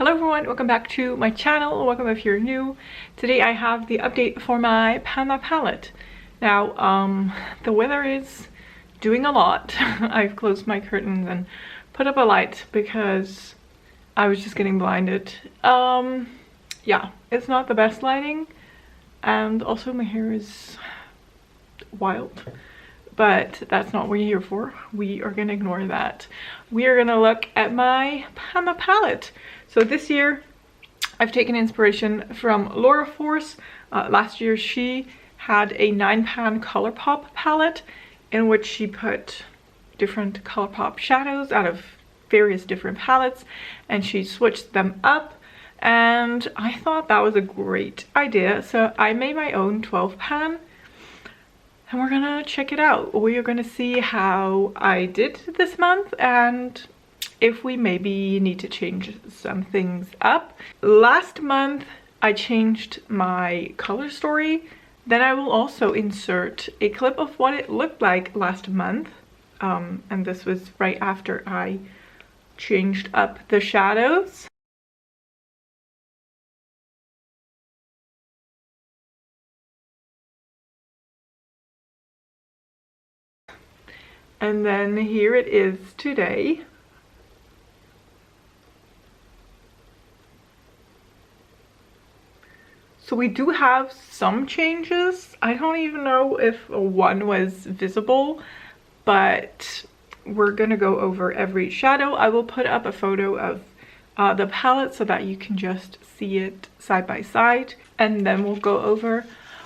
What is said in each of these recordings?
Hello everyone, welcome back to my channel. Welcome if you're new. Today I have the update for my Panda palette. Now, the weather is doing a lot. I've closed my curtains and put up a light because I was just getting blinded. Yeah, it's not the best lighting, and also my hair is wild. But that's not what we're here for. We are gonna ignore that. We are gonna look at my Panda palette. So this year, I've taken inspiration from Laura Force. Last year, she had a 9-pan Colourpop palette in which she put different Colourpop shadows out of various different palettes, and she switched them up. And I thought that was a great idea. So I made my own 12-pan. And we're gonna check it out. We are gonna see how I did this month and if we maybe need to change some things up. Last month I changed my color story. Then I will also insert a clip of what it looked like last month. And this was right after I changed up the shadows. And then here it is today. So we do have some changes. I don't even know if one was visible, but we're gonna go over every shadow. I will put up a photo of the palette so that you can just see it side by side, and then we'll go over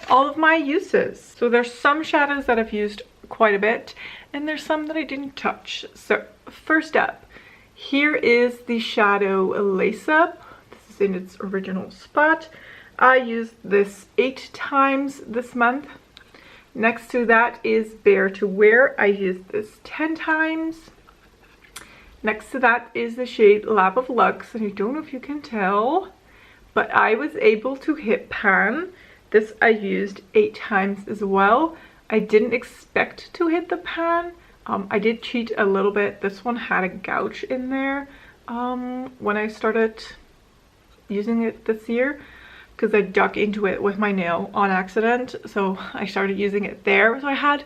all of my uses. So there's some shadows that I've used quite a bit, and there's some that I didn't touch. So first up, here is the shadow Lace Up. This is in its original spot. I used this 8 times this month. Next to that is Bare to Wear. I used this 10 times. Next to that is the shade Lab of Lux, and I don't know if you can tell, but I was able to hit pan. This I used 8 times as well. I didn't expect to hit the pan. I did cheat a little bit. This one had a gouge in there when I started using it this year, because I dug into it with my nail on accident. So I started using it there. So I had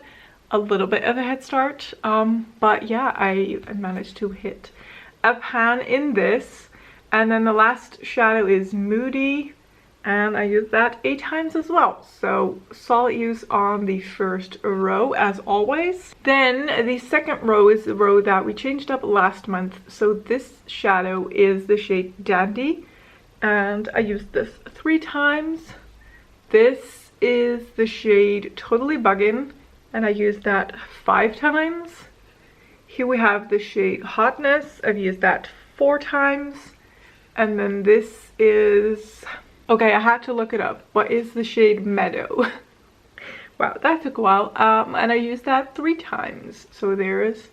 a little bit of a head start. But yeah, I managed to hit a pan in this. And then the last shadow is Moody. And I used that 8 times as well. So solid use on the first row as always. Then the second row is the row that we changed up last month. So this shadow is the shade Dandy, and I used this 3 times. This is the shade Totally Buggin', and I used that 5 times. Here we have the shade Hotness. I've used that 4 times. And then this is... okay, I had to look it up. What is the shade Meadow? Wow, that took a while. And I used that 3 times. So there's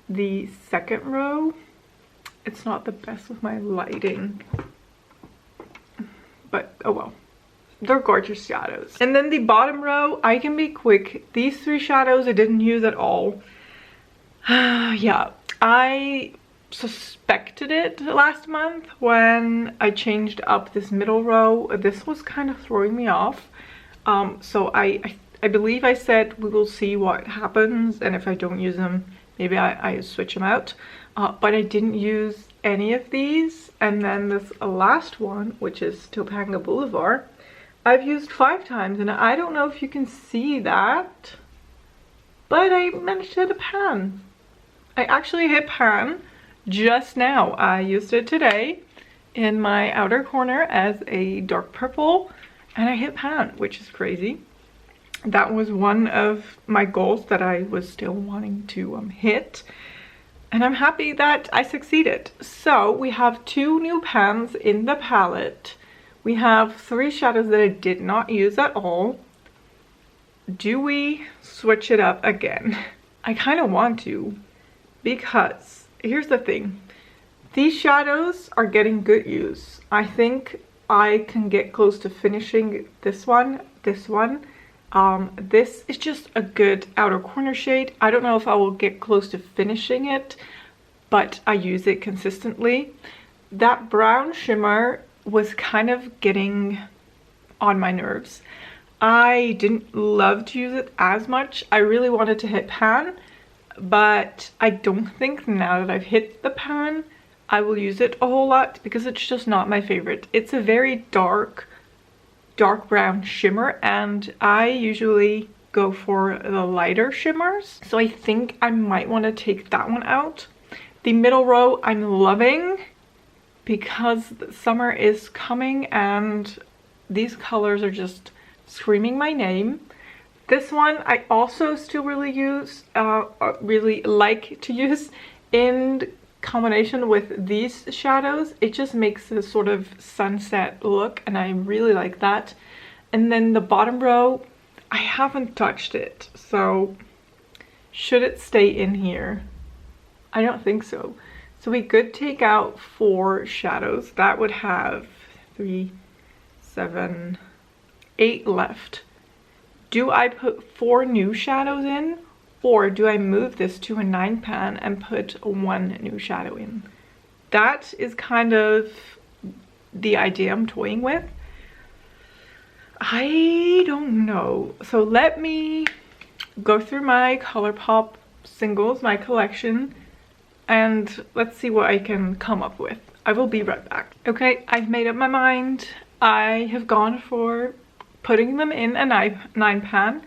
the second row. It's not the best with my lighting, but oh well. They're gorgeous shadows. And then the bottom row, I can be quick. These 3 shadows I didn't use at all. Yeah, I suspected it last month when I changed up this middle row. This was kind of throwing me off. So I believe I said we will see what happens, and if I don't use them, maybe I switch them out. But I didn't use any of these. And then this last one, which is Topanga Boulevard, I've used 5 times, and I don't know if you can see that, but I managed to hit a pan. I actually hit pan just now. I used it today in my outer corner as a dark purple, and I hit pan, which is crazy. That was one of my goals that I was still wanting to hit, and I'm happy that I succeeded. So we have 2 new pans in the palette. We have 3 shadows that I did not use at all. Do we switch it up again? I kind of want to, because here's the thing. These shadows are getting good use. I think I can get close to finishing this one. This is just a good outer corner shade. I don't know if I will get close to finishing it, but I use it consistently. that brown shimmer was kind of getting on my nerves. I didn't love to use it as much. I really wanted to hit pan, but I don't think now that I've hit the pan, I will use it a whole lot because it's just not my favorite. It's a very dark brown shimmer, and I usually go for the lighter shimmers. So I think I might want to take that one out. The middle row I'm loving because summer is coming and these colors are just screaming my name. This one I also still really like to use in combination with these shadows. It just makes a sort of sunset look and I really like that. And then the bottom row, I haven't touched it, so should it stay in here? I don't think so. So we could take out 4 shadows. That would have 3, 7, 8 left. Do I put 4 new shadows in, or do I move this to a 9 pan and put 1 new shadow in? That is kind of the idea I'm toying with. I don't know. So let me go through my Colourpop singles, my collection, and let's see what I can come up with. I will be right back. Okay, I've made up my mind. I have gone for putting them in a 9 pan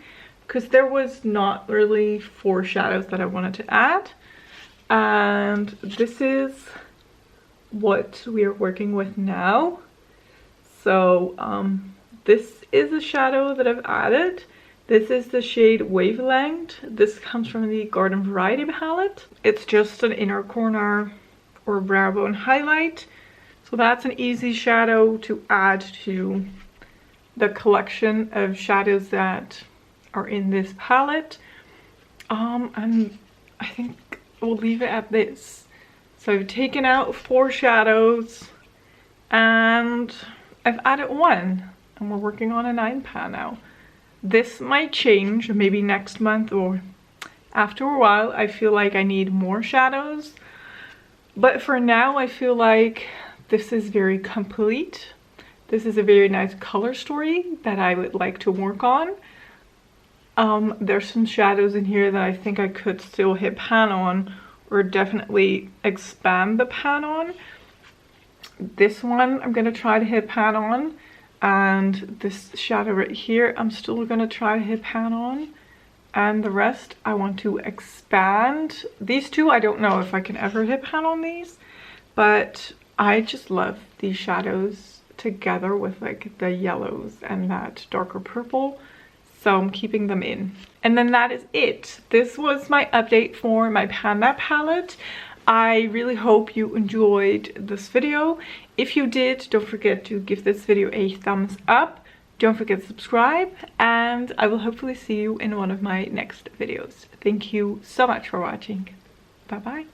because there was not really 4 shadows that I wanted to add. And this is what we are working with now. So this is a shadow that I've added. This is the shade Wavelength. This comes from the 𝓮𝓼 palette. It's just an inner corner or brow bone highlight. So that's an easy shadow to add to the collection of shadows that are in this palette. And I think we'll leave it at this. So I've taken out 4 shadows and I've added 1, and we're working on a 9 pan now. This might change maybe next month or after a while. I feel like I need more shadows, but for now I feel like this is very complete. This is a very nice color story that I would like to work on. There's some shadows in here that I think I could still hit pan on, or definitely expand the pan on. This one I'm gonna try to hit pan on, and this shadow right here I'm still gonna try to hit pan on, and the rest I want to expand. These 2 I don't know if I can ever hit pan on these, but I just love these shadows together with like the yellows and that darker purple, so I'm keeping them in. And then that is it. This was my update for my pan that palette. I really hope you enjoyed this video. If you did, don't forget to give this video a thumbs up. Don't forget to subscribe, and I will hopefully see you in one of my next videos. Thank you so much for watching. Bye bye.